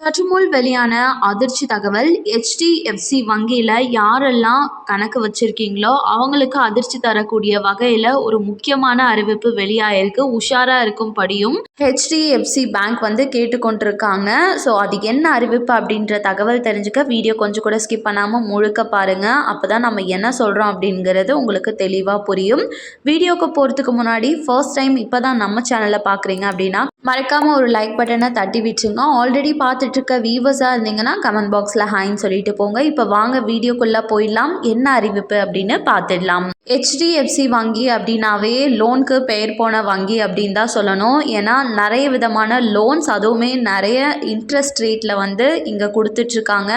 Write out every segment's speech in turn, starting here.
சற்றுமுன் வெளியான அதிர்ச்சி தகவல். HDFC வங்கியில் யாரெல்லாம் கணக்கு வச்சிருக்கீங்களோ அவங்களுக்கு அதிர்ச்சி தரக்கூடிய வகையில் ஒரு முக்கியமான அறிவிப்பு வெளியாயிருக்கு. உஷாரா இருக்கும்படியும் HDFC பேங்க் கேட்டுக்கொண்டிருக்காங்க. ஸோ அது என்ன அறிவிப்பு அப்படின்ற தகவல் தெரிஞ்சுக்க வீடியோ கொஞ்சம் கூட ஸ்கிப் பண்ணாமல் முழுக்க பாருங்கள். அப்போ தான் நம்ம என்ன சொல்கிறோம் அப்படிங்கிறது உங்களுக்கு தெளிவாக புரியும். வீடியோக்கு போகிறதுக்கு முன்னாடி ஃபர்ஸ்ட் டைம் இப்போ தான் நம்ம சேனலை பார்க்குறீங்க அப்படின்னா மறக்காமல் ஒரு லைக் பட்டனை தட்டி விட்டுருங்க. ஆல்ரெடி பார்த்துட்டு இருக்க வியூவர்ஸாக இருந்தீங்கன்னா கமெண்ட் பாக்ஸில் ஹாய்ன்னு சொல்லிட்டு போங்க. இப்போ வாங்க வீடியோக்குள்ளே போயிடலாம். என்ன அறிவிப்பு அப்படின்னு பார்த்துடலாம். HDFC வங்கி அப்படின்னாவே லோனுக்கு பெயர் போன வங்கி அப்படின்னு தான் சொல்லணும். ஏன்னா நிறைய விதமான லோன்ஸ், அதுவுமே நிறைய இன்ட்ரெஸ்ட் ரேட்டில் இங்கே கொடுத்துட்ருக்காங்க.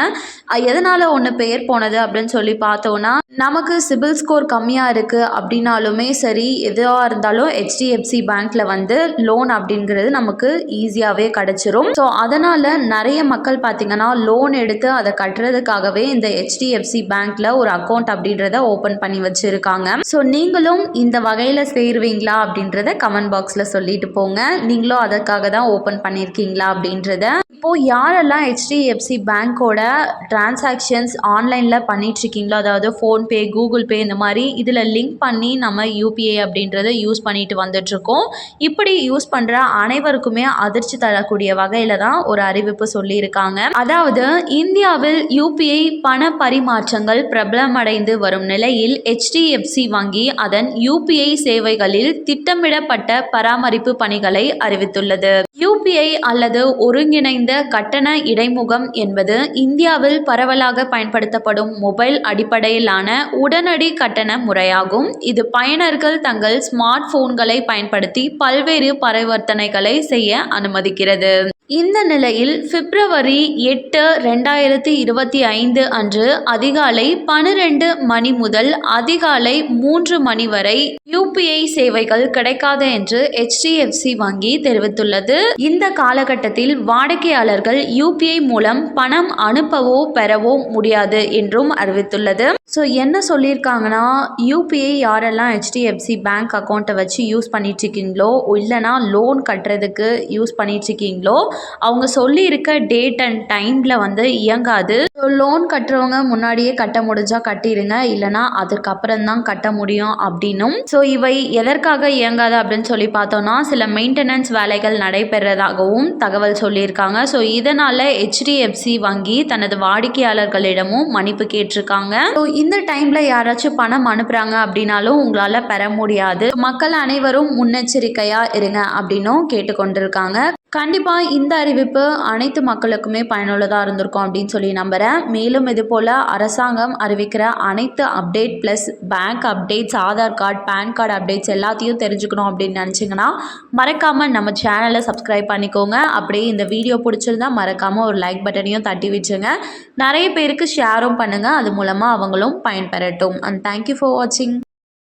எதனால் ஒன்று பெயர் போனது அப்படின்னு சொல்லி பார்த்தோன்னா, நமக்கு சிபில் ஸ்கோர் கம்மியாக இருக்குது அப்படின்னாலுமே சரி, எதுவாக இருந்தாலும் HDFC பேங்க்கில் லோன் அப்படிங்கிறது நமக்கு ஈஸியாகவே கிடச்சிரும். ஸோ அதனால் நிறைய மக்கள் பார்த்திங்கன்னா லோன் எடுத்து அதை கட்டுறதுக்காகவே இந்த HDFC பேங்க்கில் ஒரு அக்கௌண்ட் அப்படின்றத ஓப்பன் பண்ணி வச்சுருக்காங்க. ஸோ நீங்களும் இந்த வகையில் சேருவீங்களா அப்படின்றத கமெண்ட் பாக்ஸில் சொல்லிட்டு போங்க. நீங்களும் அதற்காக தான் ஓப்பன் பண்ணியிருக்கீங்களா அப்படின்றத. இப்போது யாரெல்லாம் HDFC பேங்க்கோட டிரான்சாக்ஷன்ஸ் ஆன்லைனில் பண்ணிகிட்ருக்கீங்களோ, அதாவது ஃபோன்பே, கூகுள் பே, இந்த மாதிரி இதில் லிங்க் பண்ணி நம்ம UPI அப்படின்றத யூஸ் பண்ணிட்டு வந்துட்ருக்கோம். இப்படி யூஸ் பண்ணுற அனைவருக்குமே அதிர்ச்சி தரக்கூடிய வகையில் தான் ஒரு அறிவிப்பு சொல்லியிருக்காங்க. அதாவது இந்தியாவில் UPI பண பரிமாற்றங்கள் பிரபலமடைந்து வரும் நிலையில் HDFC வங்கி அதன் UPI சேவைகளில் திட்டமிடப்பட்ட பராமரிப்பு பணிகளை அறிவித்துள்ளது. UPI அல்லது ஒருங்கிணைந்த கட்டண இடைமுகம் என்பது இந்தியாவில் பரவலாக பயன்படுத்தப்படும் மொபைல் அடிப்படையிலான உடனடி கட்டண முறையாகும். இது பயனர்கள் தங்கள் ஸ்மார்ட் போன்களை பயன்படுத்தி பல்வேறு பரிவர்த்தனைகளை செய்ய அனுமதிக்கிறது. இந்த நிலையில் பிப்ரவரி 8, 2025 அன்று அதிகாலை 12 மணி முதல் அதிகாலை 3 மணி வரை UPI சேவைகள் கிடைக்காது என்று HDFC வங்கி தெரிவித்துள்ளது. இந்த காலகட்டத்தில் வாடிக்கையாளர்கள் UPI மூலம் பணம் அனுப்பவோ பெறவோ முடியாது என்றும் அறிவித்துள்ளது. ஸோ என்ன சொல்லியிருக்காங்கன்னா, UPI யாரெல்லாம் HDFC பேங்க் அக்கௌண்ட்டை வச்சு யூஸ் பண்ணிட்டுருக்கீங்களோ, இல்லைனா லோன் கட்டுறதுக்கு யூஸ் பண்ணிட்டுருக்கீங்களோ, அவங்க சொல்லியிருக்க டேட் அண்ட் டைமில் இயங்காது. ஸோ லோன் கட்டுறவங்க முன்னாடியே கட்ட முடிஞ்சால் கட்டிடுங்க, இல்லைனா அதுக்கப்புறம் தான் கட்ட முடியும் அப்படின்னும். ஸோ இவை எதற்காக இயங்காது அப்படின்னு சொல்லி பார்த்தோன்னா, சில மெயின்டெனன்ஸ் வேலைகள் நடைபெறதாகவும் தகவல் சொல்லியிருக்காங்க. ஸோ இதனால் HDFC வங்கி தனது வாடிக்கையாளர்களிடமும் மன்னிப்பு கேட்டிருக்காங்க. ஸோ இந்த டைமில் யாராச்சும் பணம் அனுப்புகிறாங்க அப்படின்னாலும் உங்களால் பெற முடியாது. மக்கள் அனைவரும் முன்னெச்சரிக்கையாக இருங்க அப்படின்னும் கேட்டுக்கொண்டிருக்காங்க. கண்டிப்பாக இந்த அறிவிப்பு அனைத்து மக்களுக்குமே பயனுள்ளதாக இருந்திருக்கும் அப்படின்னு சொல்லி நம்புகிறேன். மேலும் இது போல் அரசாங்கம் அறிவிக்கிற அனைத்து update plus bank updates, Aadhaar card, PAN card updates எல்லாத்தையும் தெரிஞ்சுக்கணும் அப்படின்னு நினச்சிங்கன்னா மறக்காமல் நம்ம சேனலை சப்ஸ்கிரைப் பண்ணிக்கோங்க. அப்படியே இந்த வீடியோ பிடிச்சிருந்தா மறக்காமல் ஒரு லைக் பட்டனையும் தட்டி வச்சுங்க. நிறைய பேருக்கு ஷேரும் பண்ணுங்கள். அது மூலமாக அவங்களும் பயன்பெறட்டும். அண்ட் தேங்க்யூ ஃபார் வாட்சிங்.